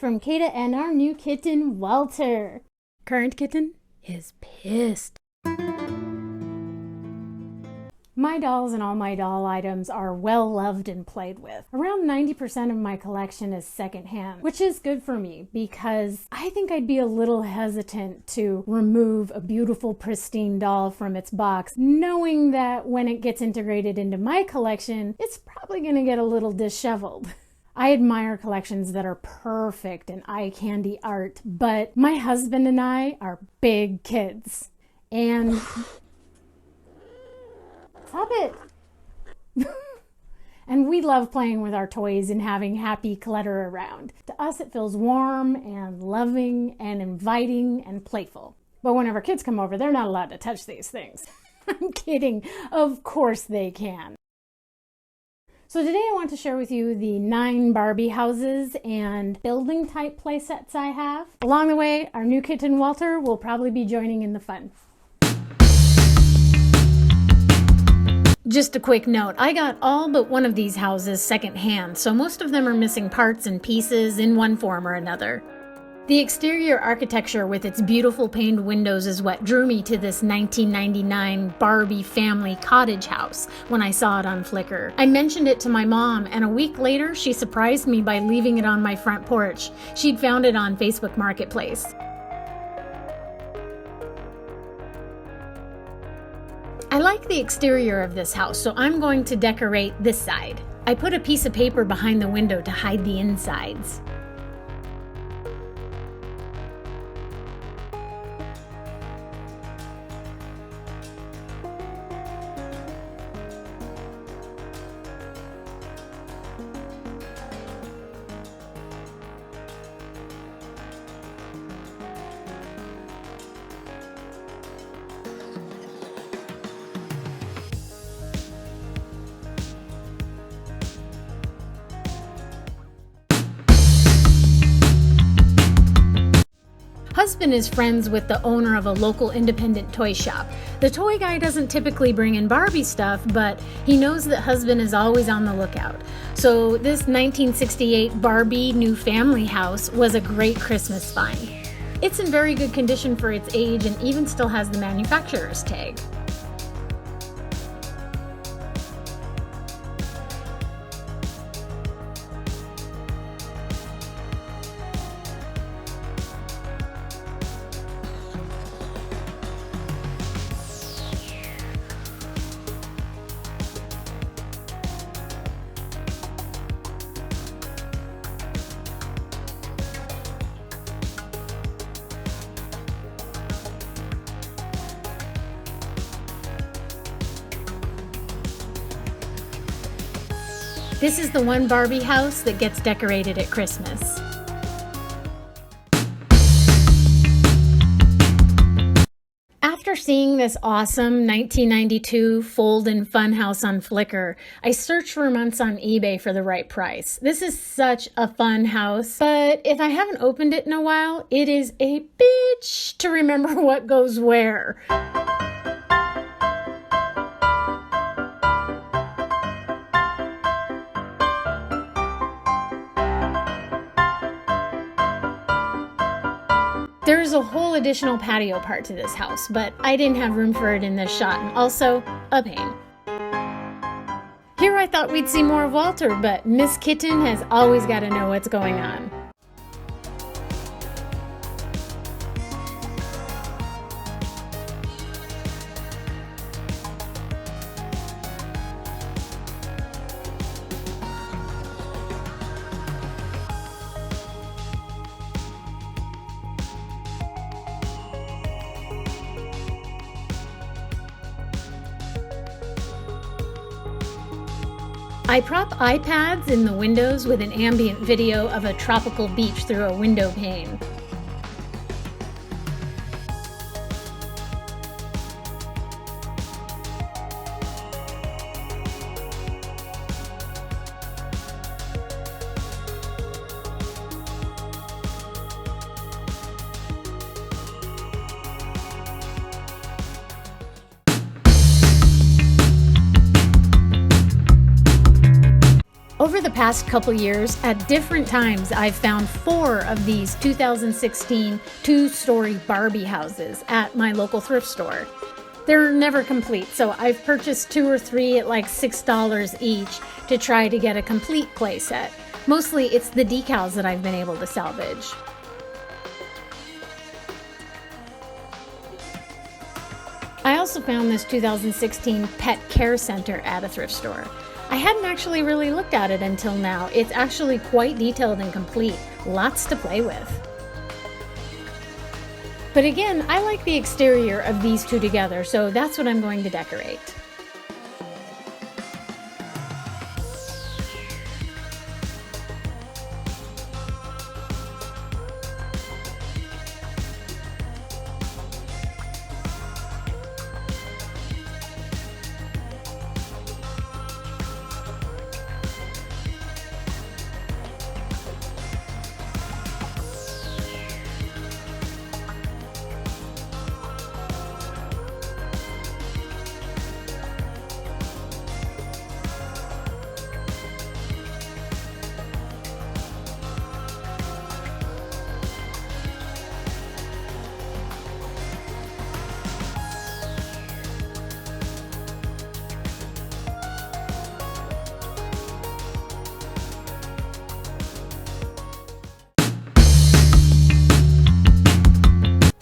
from Kitten and our new kitten, Walter. Current kitten is pissed. My dolls and all my doll items are well loved and played with. Around 90% of my collection is secondhand, which is good for me because I think I'd be a little hesitant to remove a beautiful, pristine doll from its box, knowing that when it gets integrated into my collection, it's probably gonna get a little disheveled. I admire collections that are perfect and eye candy art, but my husband and I are big kids. And stop it! And we love playing with our toys and having happy clutter around. To us, it feels warm and loving and inviting and playful. But whenever kids come over, they're not allowed to touch these things. I'm kidding. Of course they can. So today I want to share with you the 9 Barbie houses and building type play sets I have. Along the way, our new kitten Walter will probably be joining in the fun. Just a quick note, I got all but one of these houses secondhand, so most of them are missing parts and pieces in one form or another. The exterior architecture with its beautiful paned windows is what drew me to this 1999 Barbie family cottage house when I saw it on Flickr. I mentioned it to my mom, and a week later she surprised me by leaving it on my front porch. She'd found it on Facebook Marketplace. I like the exterior of this house, so I'm going to decorate this side. I put a piece of paper behind the window to hide the insides. Husband is friends with the owner of a local independent toy shop. The toy guy doesn't typically bring in Barbie stuff, but he knows that husband is always on the lookout. So this 1968 Barbie new family house was a great Christmas find. It's in very good condition for its age and even still has the manufacturer's tag. This is the one Barbie house that gets decorated at Christmas. After seeing this awesome 1992 fold-in fun house on Flickr, I searched for months on eBay for the right price. This is such a fun house, but if I haven't opened it in a while, it is a bitch to remember what goes where. There's a whole additional patio part to this house, but I didn't have room for it in this shot, and also a pain. Here I thought we'd see more of Walter, but Miss Kitten has always got to know what's going on. I prop iPads in the windows with an ambient video of a tropical beach through a window pane. Over the past couple years, at different times, I've found 4 of these 2016 two-story Barbie houses at my local thrift store. They're never complete, so I've purchased 2 or 3 at like $6 each to try to get a complete playset. Mostly it's the decals that I've been able to salvage. I also found this 2016 pet care center at a thrift store. I hadn't actually really looked at it until now. It's actually quite detailed and complete. Lots to play with. But again, I like the exterior of these two together, so that's what I'm going to decorate.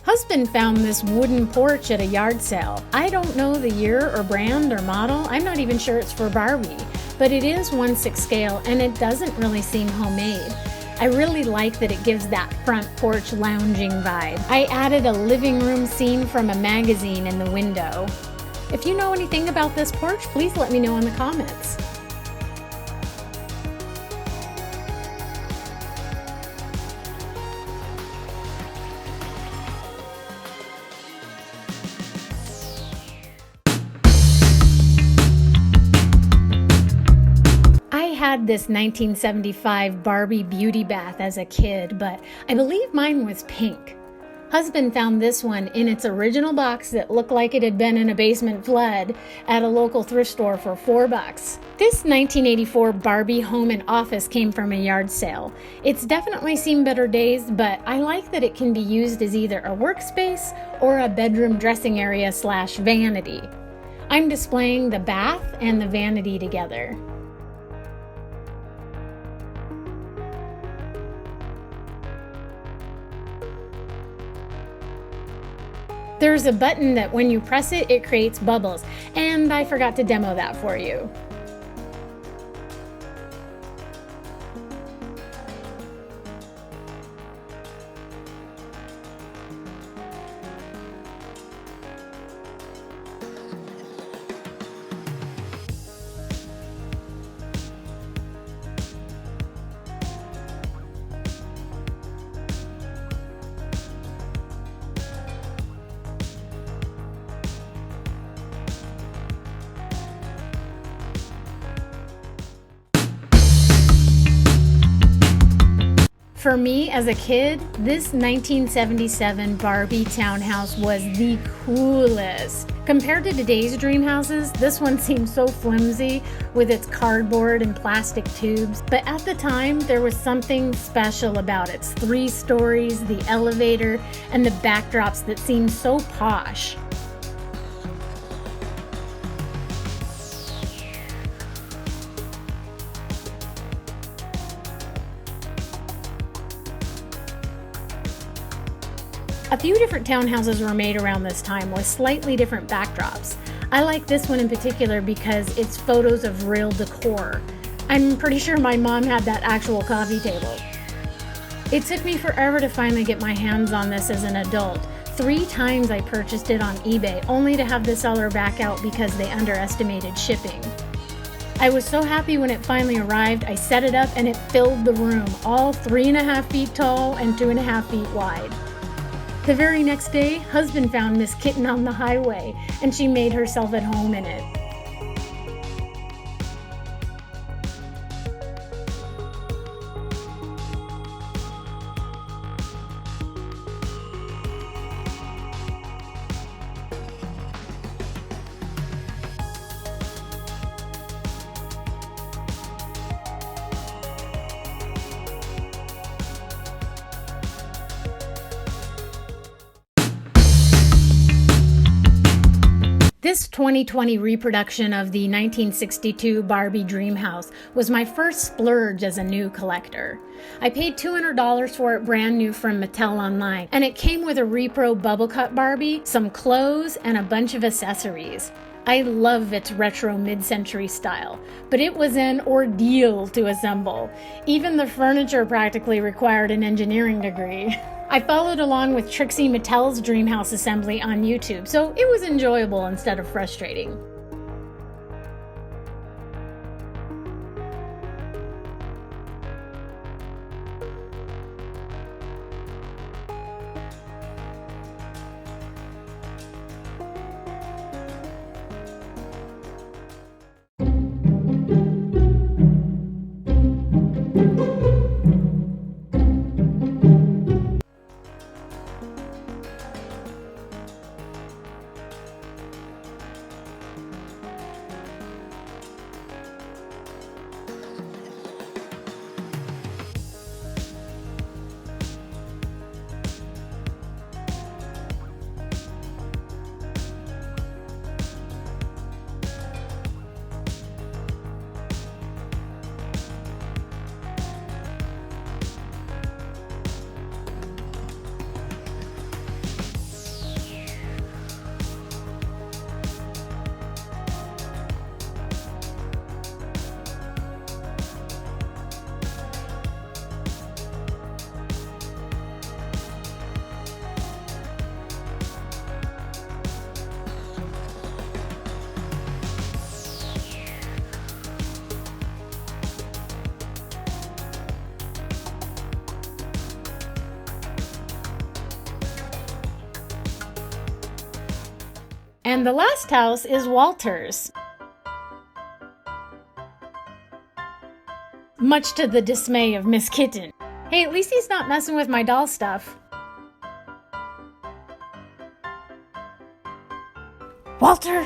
Husband found this wooden porch at a yard sale. I don't know the year or brand or model. I'm not even sure it's for Barbie, but it is 1/6 scale and it doesn't really seem homemade. I really like that it gives that front porch lounging vibe. I added a living room scene from a magazine in the window. If you know anything about this porch, please let me know in the comments. I had this 1975 Barbie beauty bath as a kid, but I believe mine was pink. Husband found this one in its original box that looked like it had been in a basement flood at a local thrift store for $4. This 1984 Barbie home and office came from a yard sale. It's definitely seen better days, but I like that it can be used as either a workspace or a bedroom dressing area / vanity. I'm displaying the bath and the vanity together. There's a button that when you press it, it creates bubbles, and I forgot to demo that for you. For me, as a kid, this 1977 Barbie Townhouse was the coolest. Compared to today's dream houses, this one seems so flimsy with its cardboard and plastic tubes, but at the time, there was something special about its 3 stories, the elevator, and the backdrops that seemed so posh. A few different townhouses were made around this time with slightly different backdrops. I like this one in particular because it's photos of real decor. I'm pretty sure my mom had that actual coffee table. It took me forever to finally get my hands on this as an adult. 3 times I purchased it on eBay, only to have the seller back out because they underestimated shipping. I was so happy when it finally arrived. I set it up and it filled the room, all 3.5 feet tall and 2.5 feet wide. The very next day, husband found Miss Kitten on the highway, and she made herself at home in it. This 2020 reproduction of the 1962 Barbie Dream House was my first splurge as a new collector. I paid $200 for it brand new from Mattel online, and it came with a repro bubble cut Barbie, some clothes, and a bunch of accessories. I love its retro mid-century style, but it was an ordeal to assemble. Even the furniture practically required an engineering degree. I followed along with Trixie Mattel's Dreamhouse assembly on YouTube, so it was enjoyable instead of frustrating. And the last house is Walter's. Much to the dismay of Miss Kitten. Hey, at least he's not messing with my doll stuff. Walter!